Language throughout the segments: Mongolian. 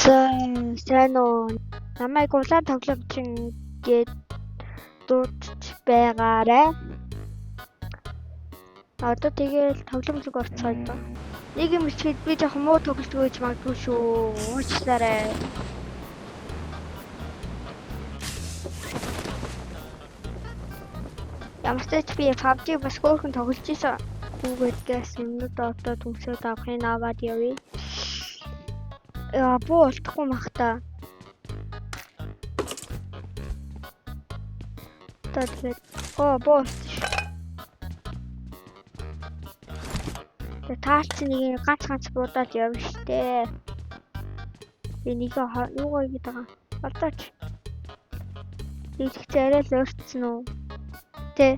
Сайн уу. Намайг улаан тогломчин гээд дуудаж байгаарай. Одоо тэгэл тогломжиг орцгоё доо. Нэг юм ичгээд би жоохон муу тоглож өгч магадгүй шүү. Уучлаарай. Ямар ч тач би PUBG бас хөөрхөн тоглож ийсэн. Түүгээрээс өмнөд одоо түнсэд авахын аваад явъя. Буу олдохгүй мах та. Тэгээд буу олчих. Таарч нэг ганц буудаад явна штэ. Би нэг юугаа гээд байгаа. Алдаач. Ийх арай л өөрчлсөн үү? Тэ.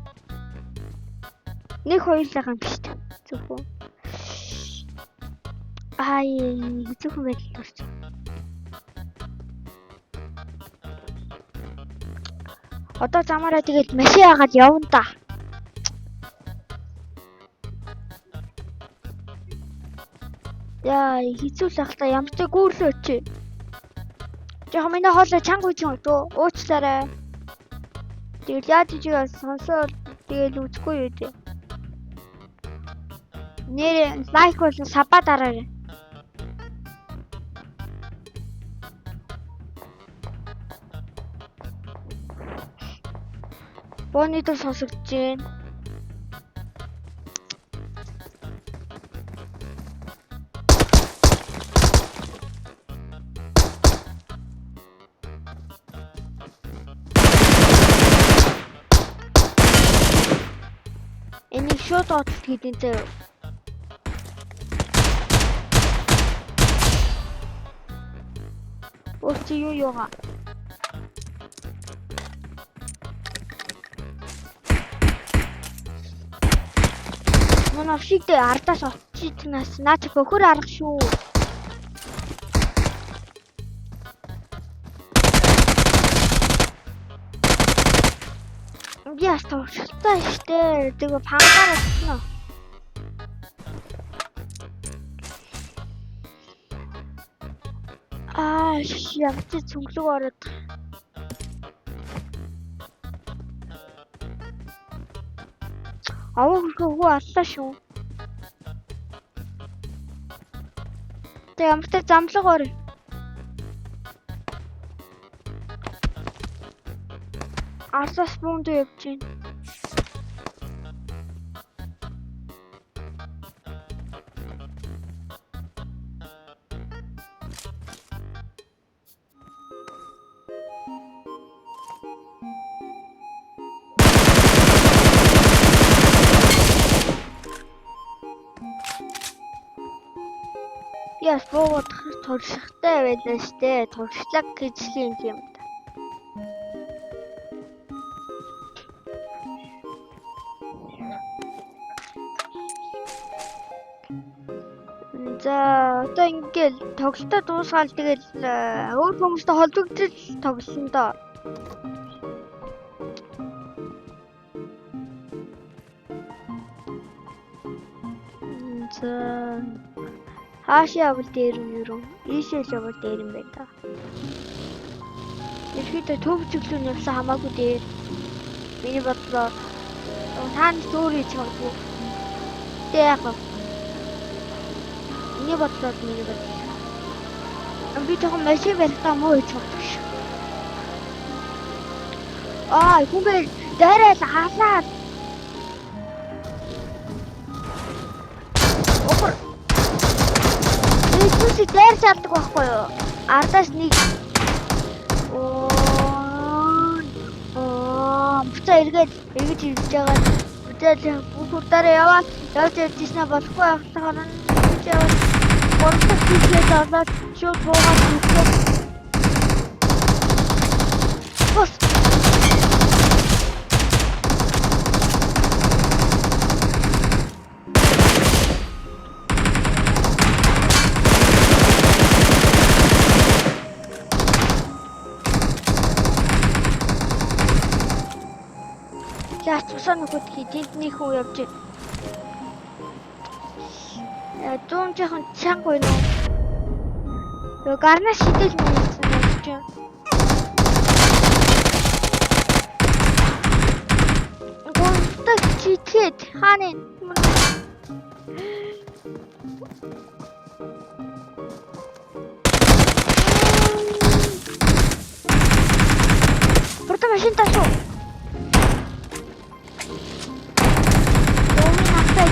Нэг хоёулаа юм биш үү? Зөвхөн. Зөвхөн байдал төрч. Одоо замаараа тэгээд машин агаад явна да. Яа, хэцүү л ахта ямар ч гүүрлөөч. Жохоо миний хоолой чанга үгүй юм дөө. Уучлаарай. Тэгэл яаж ижигээ сонсоод тэгэл үзэхгүй юу дээ. Нэр лайк бол саба дараарай. Бооны дээр сонсогдож байна. Энийг шууд одлт хийдэн зөө. Өчи юу яага. Манай шигдээ ардаас очичнаас наач бөхөр арга шүү. Я стовшилтай штэ. Тэгээ пангаар очно. Ямч цүнхлэг ороод. Аваа хөрхөө аллаа шүү. Тэг ямартай замлаг ор. Арсас буунд явж байна. Яс боод туршихтай байлаа штэ. Туршлаг гэж юм да. За одоо ингээл тоглолтоо дуусгаал тэгэл өөр хүмүүстэй холбогдож тоглосон доо. За хааш явал дээр юм. Ийшээ л явал дээр юм байна та. Ерхийдээ төв зөвлөн явсан хамаагүй дээр. Миний бодлоор таанд зөөр хийж магадгүй. Тэ яг. Миний бодлоор миний бодлоо. Би жоохон машин барихтаа муу хийж магадгүй шүү. Хүмбэл дээрээ л хаалаад. Үгүй дээр чаддаг байхгүй юу? Ардаас нэг буцаа эргэж ирж байгаа. Бүтэл бүх удаараа яваад явж иржсэн болохгүй ахтахаар нь яваад гонцог хийгээд аваад шууд буугаад ирсэн. Бос. Яач усан нөхөд тэдний хүү явж байна. Дүүн жоохон чанга байна уу? Yo гарнаа шидэл нээсэн гэж юм. Гонтог читэд хааны Порто машин тасуу. Өөний настай.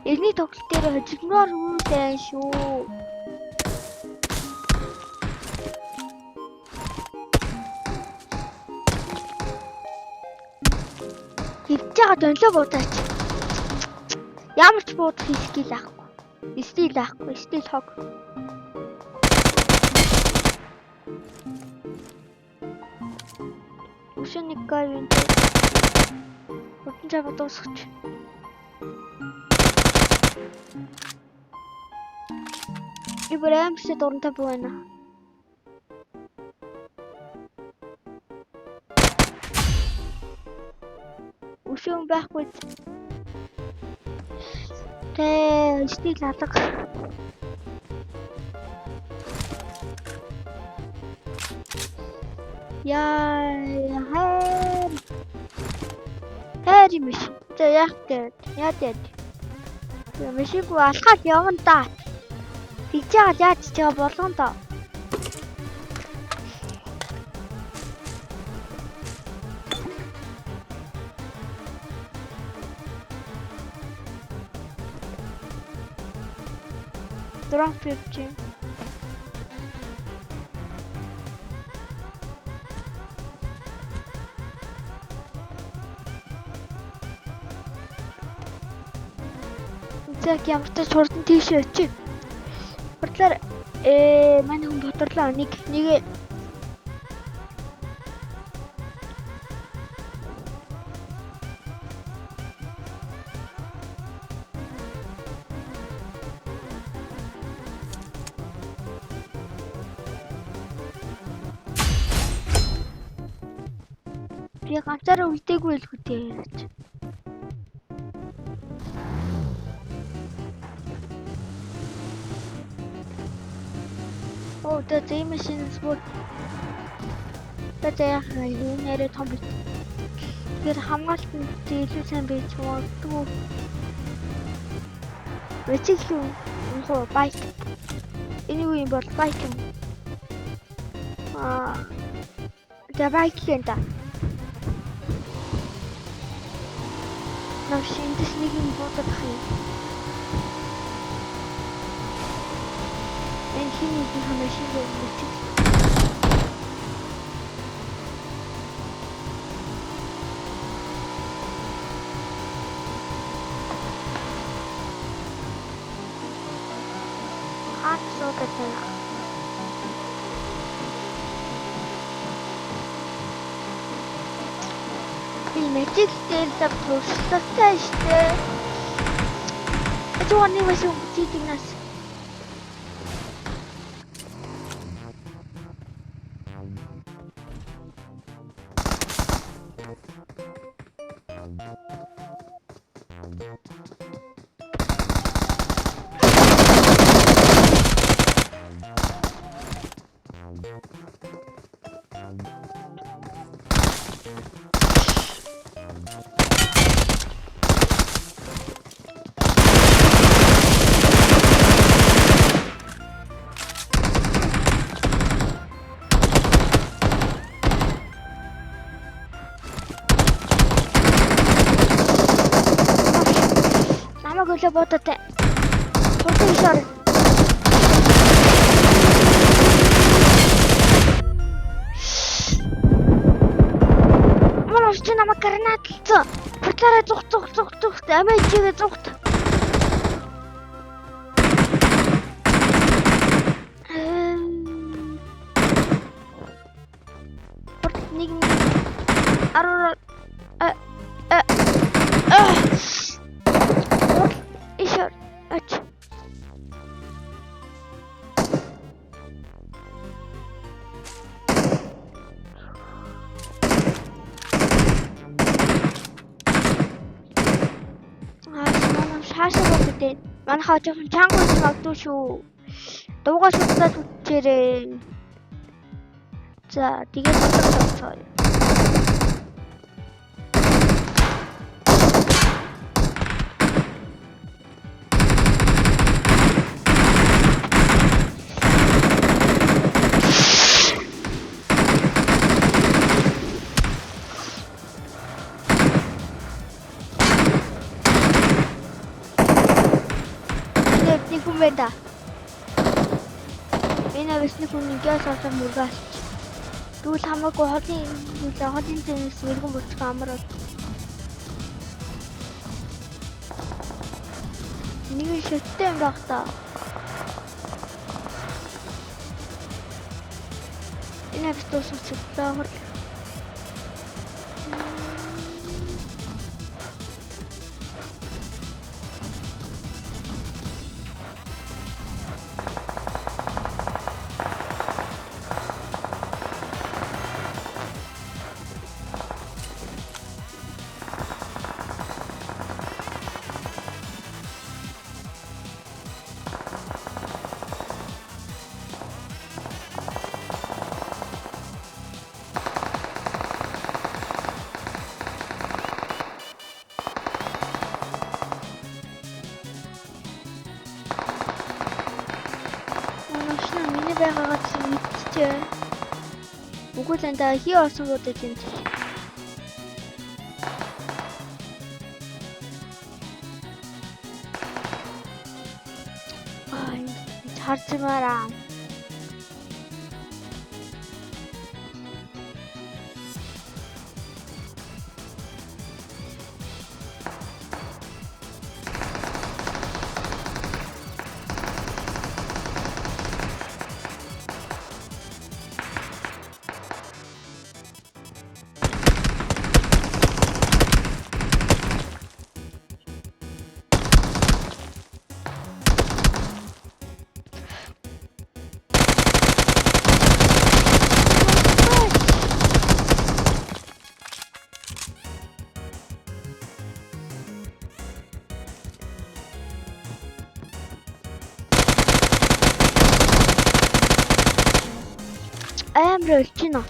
Эхний тоглолт дээр хожигноор үүтэй шүү. Хивж байгаа донлоо буудаач. Ямар ч буудах скил авахгүй. Стил авахгүй, стил хог. Ушник гавин. Хурдан чамд дуусгач. Ибрэм се дуртай байна. Ушин байхгүй. Тэ стил алга. Хэри биш. Тэ яг яагаад. Машингүй алхаад явна да. Тэгж яагаад яаж ч байгаа болгон доо. Drop yapacağım. Тэг ямар ч хурдан тийш очив. Хурдлаар манай хүн бодлоо нэг би ганцаараа үлдээгүй л хөтэй яриач. Oh, the day machine is good. That's a unit topic. Get how much details and be to which is you for a bike. Anyway, but biking. The bike and that. Now she is sneaking for the tree. And he needs to have a shield with it. Hot so that the magic scales up close to the station. I don't want to cheating us. Gula botate. Bote shot. Мөн очиж намайг гранаталцсан. Портаараа зүх дамажигээ зүхт. Порт нэг аруу Ishar. Манайхаа жоохон чангууд магадгүй шүү. Дуугаа шүтдээд үтчээрээ. За, тэгээд бодлоо. Бэнда. Энэ авсны хүн нэгээс авсан мөргөөс. Дүүл хамаагүй холын зэнээс мэрэгэн болчих амар бол. Нэг шигтэй юм баг та. Энэ австус үсэлтэй хол. Байгаагаа чи мэдчихэ. Үгүй л энэ хий орсон бодож юм чи. Ай, харцмаараа. Амар өлчнө.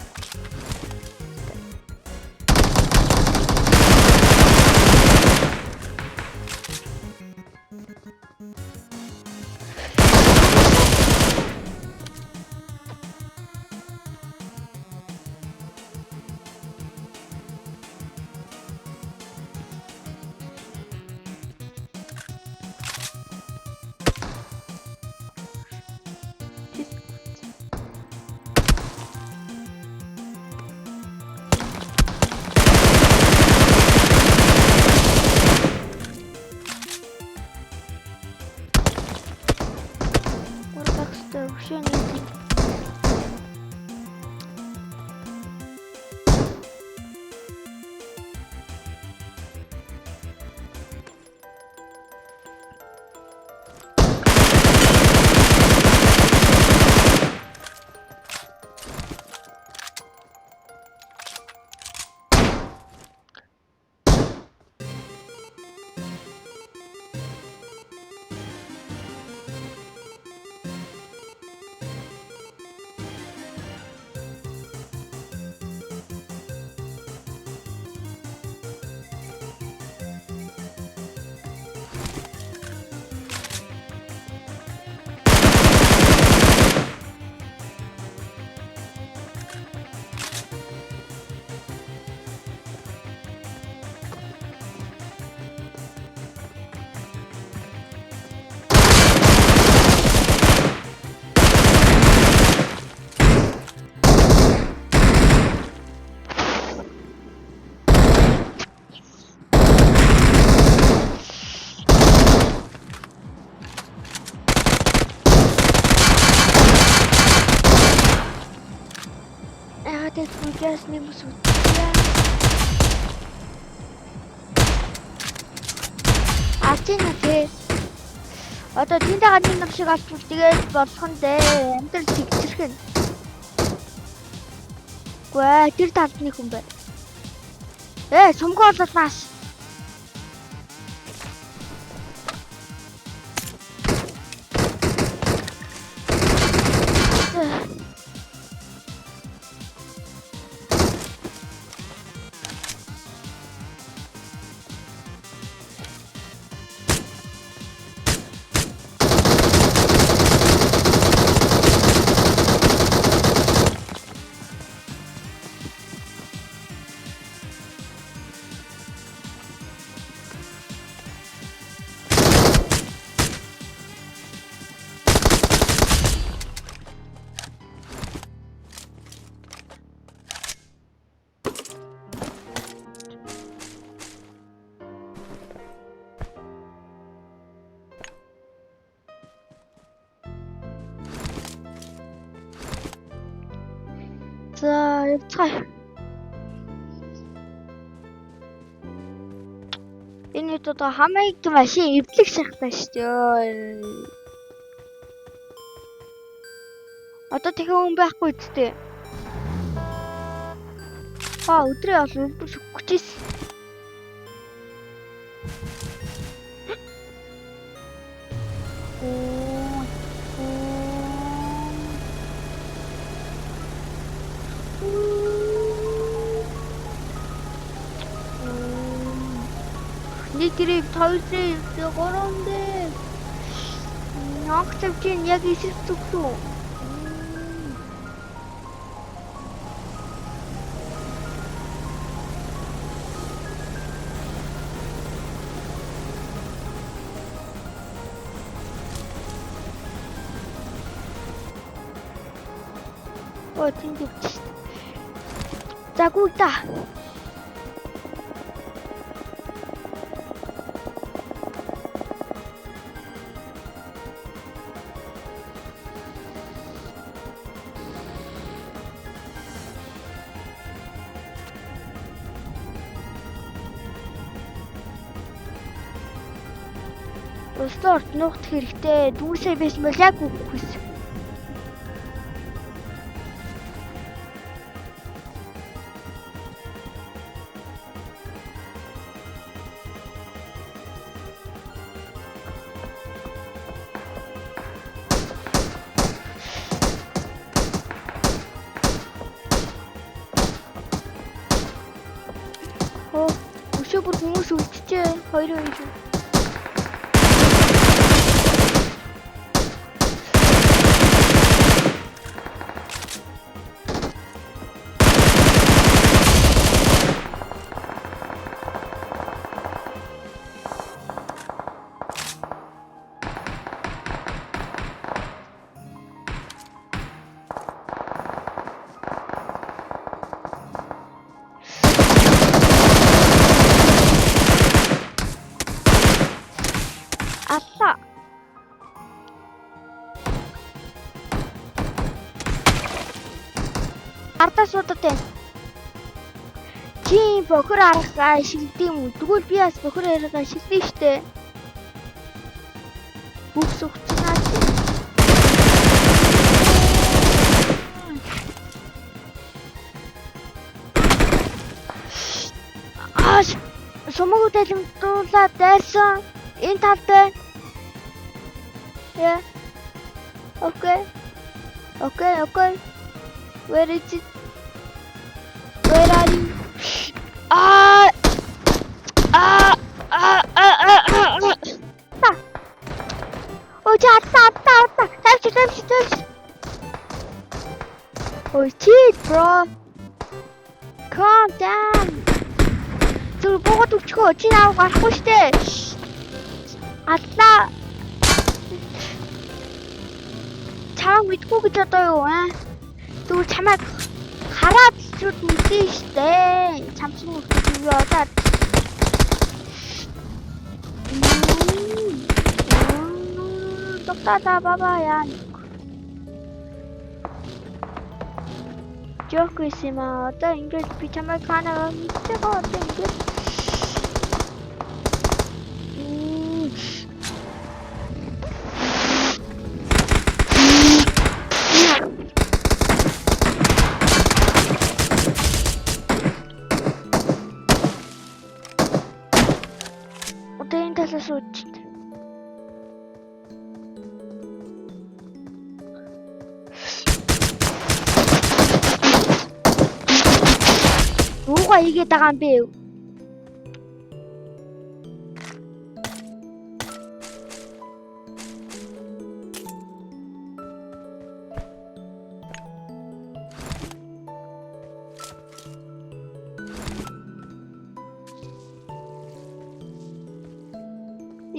Just нэг ус үтээ. Ачина тэ. Одоо тэнтэйгээ нэг нэг шиг алчвал тэгээд болох нь дээ. Амтэр зэгцэрхэн. Гүй тэр талд нэг хүн байна. Сумгоо болоос. явцгаая. Энэ одоо хамааг машин эвдлэх шахтаа шүү дээ. Одоо дахин хүн байхгүй үсттэй. Өдрөө бол өвдөр хүчээс. Нэг гэрээ 2-3 дээр. Ногцов чинь яг ისიც зүгтүү. Тэнд үчиж. Заггүй та. Өстөрт нухт хэрэгтэй. Дүүсээ биш мөл яг үхвэс. Өшөө бүр хүмүүс үлдчихэ. Хоёроо юу. Алла. Артаа суудаад. Чи бохор арга шилдэм үү? Тэгвэл би бас бохор арга шилдэж штэ. Бүх сухцнаа чи. Сумаг дэлгэмтүүлээд дайсан. Энэ талтай. Yeah. Okay. Where is it? Where are you? Oh, touch. Oh, shit, bro. Calm down. Зүр богод өчгөө чи наав гарахгүй штэ. Алла. Чамайг мэдгүй гэж одоо юу аа? Зүгээр чамайг хараад чуд мэдээ штэ. Чамсан үгүй одоо. Доктата баба яа. Жок ийсэма одоо ингэж би чамайг ханаа мэдчихэе одоо ингэж. Суть. Руугаа игээд байгаа юм бэ?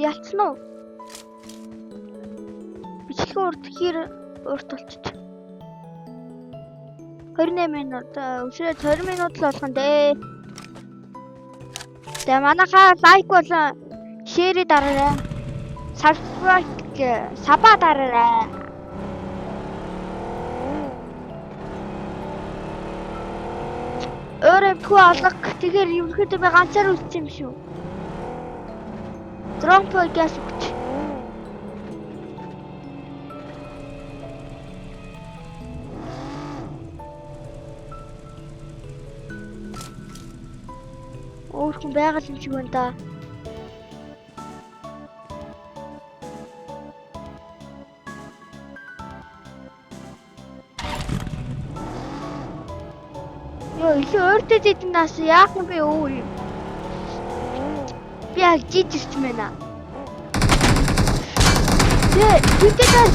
Ялцсан уу? Бичлэг урт болчих. 28 минут. Өшөө 20 минут л болох нь дээ. Тэгээ манайхаа лайк болон шеэр дараарай. Саба дараарай. Өөр амтгүй алга. Тэгэхээр ерөнхийдөө би ганцаар үлдсэн юм шүү. Дрон погяс өгч. Өөрхөн байгаль юм шиг байна да. Ёо, илүү өөртөө зэднээс яах юм бэ өө юм. Би яг жижигч мэнэ. Тэтэд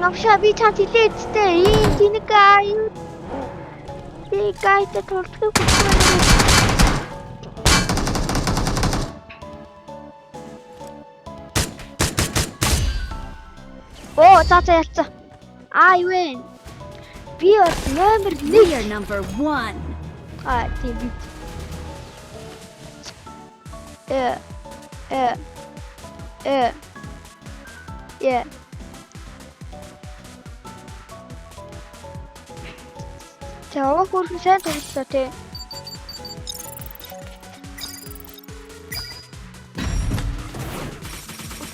навша би чамд хэлээдтэй ийм тэнэг аюу. Би гайд толтгоо хүчтэй. Оо, цаа ялцсан. Юу вэ? Би номер 1. We are number 1. Тийм би. Yeah. Чаваа хөрхөн сайн төлөвлөө тий.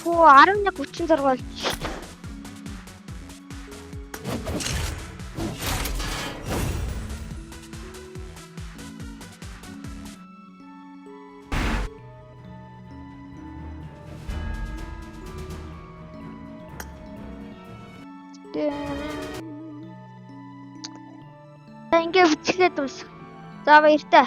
Фу 11:36 болж. Ингээ бичгээд дуус. За баяртай.